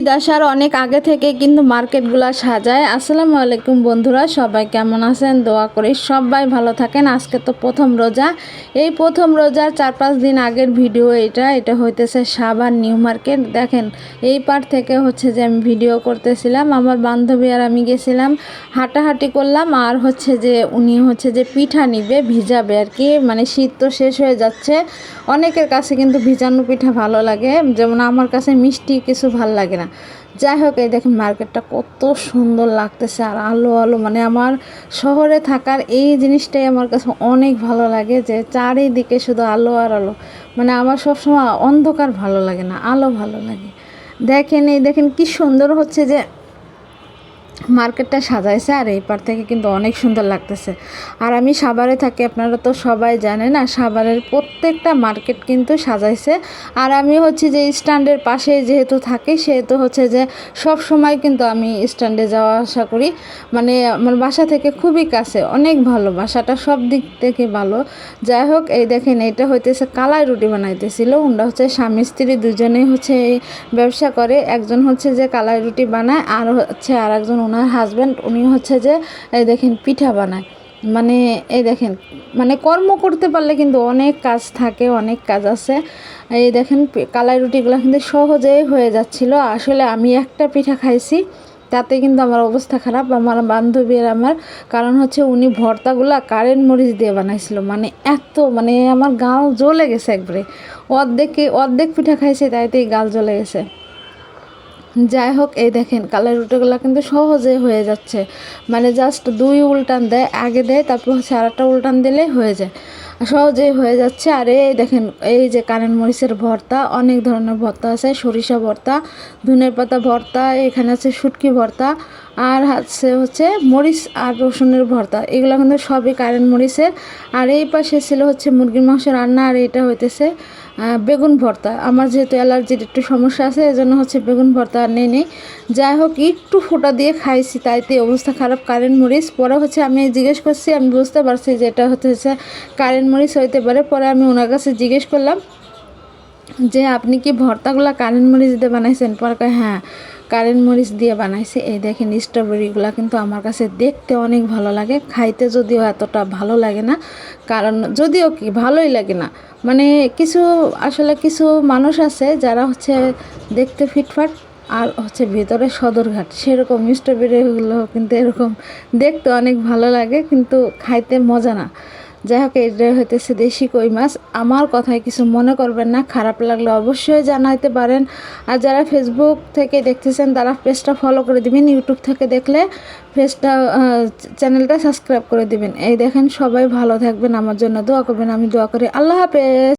ঈদ আসার অনেক আগে থেকে কিন্তু মার্কেটগুলো সাজায়। আসসালামু আলাইকুম বন্ধুরা, সবাই কেমন আছেন? দোয়া করি সবাই ভালো থাকেন। আজকে তো প্রথম রোজা, এই প্রথম রোজার 4-5 দিন আগের ভিডিও এটা হইতেছে সাভার নিউ মার্কেট। দেখেন এই পার থেকে হচ্ছে যে আমি ভিডিও করতেছিলাম, আমার বান্ধবী আর আমি গেছিলাম, হাঁটাহাঁটি করলাম। আর হচ্ছে যে উনি হচ্ছে যে পিঠা নিবে, ভিজাবে আর কি, মানে শীত তো শেষ হয়ে যাচ্ছে। অনেকের কাছে কিন্তু ভিজানো পিঠা ভালো লাগে, যেমন আমার কাছে মিষ্টি কিছু ভালো লাগে না। যাই হোক, এই দেখেন মার্কেটটা কত সুন্দর লাগতেছে, আর আলো আলো, মানে আমার শহরে থাকার এই জিনিসটাই আমার কাছে অনেক ভালো লাগে, যে চারিদিকে শুধু আলো আর আলো। মানে আমার সবসময় অন্ধকার ভালো লাগে না, আলো ভালো লাগে। দেখেন এই দেখেন কি সুন্দর হচ্ছে যে মার্কেটটা সাজাইছে, আর এই পার থেকে কিন্তু অনেক সুন্দর লাগতেছে। আর আমি সাভারে থাকি, আপনারা তো সবাই জানেন, আর সাভারের প্রত্যেকটা মার্কেট কিন্তু সাজাইছে। আর আমি হচ্ছে যে স্ট্যান্ডের পাশে যেহেতু থাকি, সেহেতু হচ্ছে যে সব সময় কিন্তু আমি স্ট্যান্ডে যাওয়া আসা করি। মানে আমার বাসা থেকে খুবই কাছে, অনেক ভালো, বাসাটা সব দিক থেকে ভালো। যাই হোক, এই দেখেন এটা হইতেছে কালাই রুটি বানাইতেছিল। ওরা হচ্ছে স্বামী স্ত্রী দুজনেই হচ্ছে এই ব্যবসা করে। একজন হচ্ছে যে কালাই রুটি বানায়, আর হচ্ছে আর একজন ওনার হাজব্যান্ড, উনি হচ্ছে যে এই দেখেন পিঠা বানায়। মানে এই দেখেন, মানে কর্ম করতে পারলে কিন্তু অনেক কাজ থাকে, অনেক কাজ আছে। এই দেখেন কালাই রুটিগুলো কিন্তু সহজেই হয়ে যাচ্ছিল। আসলে আমি একটা পিঠা খাইছি, তাতে কিন্তু আমার অবস্থা খারাপ, আমার বান্ধবীর আমার। কারণ হচ্ছে উনি ভর্তাগুলা কারেন্ট মরিচ দিয়ে বানাইছিল, মানে এত, মানে আমার গাল জ্বলে গেছে একবারে। অর্ধেক পিঠা খাইছে, তাইতেই গাল জ্বলে গেছে। যাই হোক, এই দেখেন কালাই রুটিগুলো কিন্তু সহজে হয়ে যাচ্ছে। মানে জাস্ট 2 উল্টান দেয়, আগে দেয়, তারপর হচ্ছে আর একটা উল্টান দিলেই হয়ে যায়, সহজেই হয়ে যাচ্ছে। আর এই দেখেন এই যে কারেন্ট মরিচের ভর্তা, অনেক ধরনের ভর্তা আছে, সরিষা ভর্তা, ধনের পাতা ভর্তা, এখানে আছে শুটকি ভর্তা, আর হচ্ছে মরিচ আর রসুনের ভর্তা। এগুলো কিন্তু সবই কারেন্ট মরিচের। আর এই পাশে ছিল হচ্ছে মুরগির মাংস রান্না, আর এটা হইতেছে বেগুন ভর্তা। আমার যেহেতু অ্যালার্জির একটু সমস্যা আছে, এজন্য হচ্ছে বেগুন ভর্তা আর নেই। যাই হোক, একটু ফোঁটা দিয়ে খাইছি, তাইতে অবস্থা খারাপ, কারেন্ট মরিচ। পরে হচ্ছে আমি জিজ্ঞেস করছি, আমি বুঝতে পারছি যে এটা হচ্ছে কারেন্ট মরিচ হইতে পারে। পরে আমি ওনার কাছে জিজ্ঞেস করলাম যে আপনি কি ভর্তাগুলো কারেন্ট মরিচ দিয়ে বানাইছেন? পরে কয় হ্যাঁ, কারেন্ট মরিচ দিয়ে বানাইছে। এই দেখেন স্ট্রবেরিগুলো কিন্তু আমার কাছে দেখতে অনেক ভালো লাগে, খাইতে যদিও এতটা ভালো লাগে না। কারণ যদিও কি ভালোই লাগে না, মানে আসলে কিছু মানুষ আছে যারা হচ্ছে দেখতে ফিটফাট, আর হচ্ছে ভিতরে সদরঘাট, সেরকম স্ট্রবেরিগুলো কিন্তু এরকম দেখতে অনেক ভালো লাগে, কিন্তু খাইতে মজা না। যাই হোক, এটা হইতেছে দেশি কই মাছ। আমার কথায় কিছু মনে করবেন না, খারাপ লাগলে অবশ্যই জানাইতে পারেন। আর যারা ফেসবুক থেকে দেখতেছেন তারা পেজটা ফলো করে দিবেন, ইউটিউব থেকে দেখলে চ্যানেলটা সাবস্ক্রাইব করে দিবেন। এই দেখেন সবাই ভালো থাকবেন, আমার জন্য দোয়া করবেন, আমি দোয়া করি। আল্লাহ হাফেজ।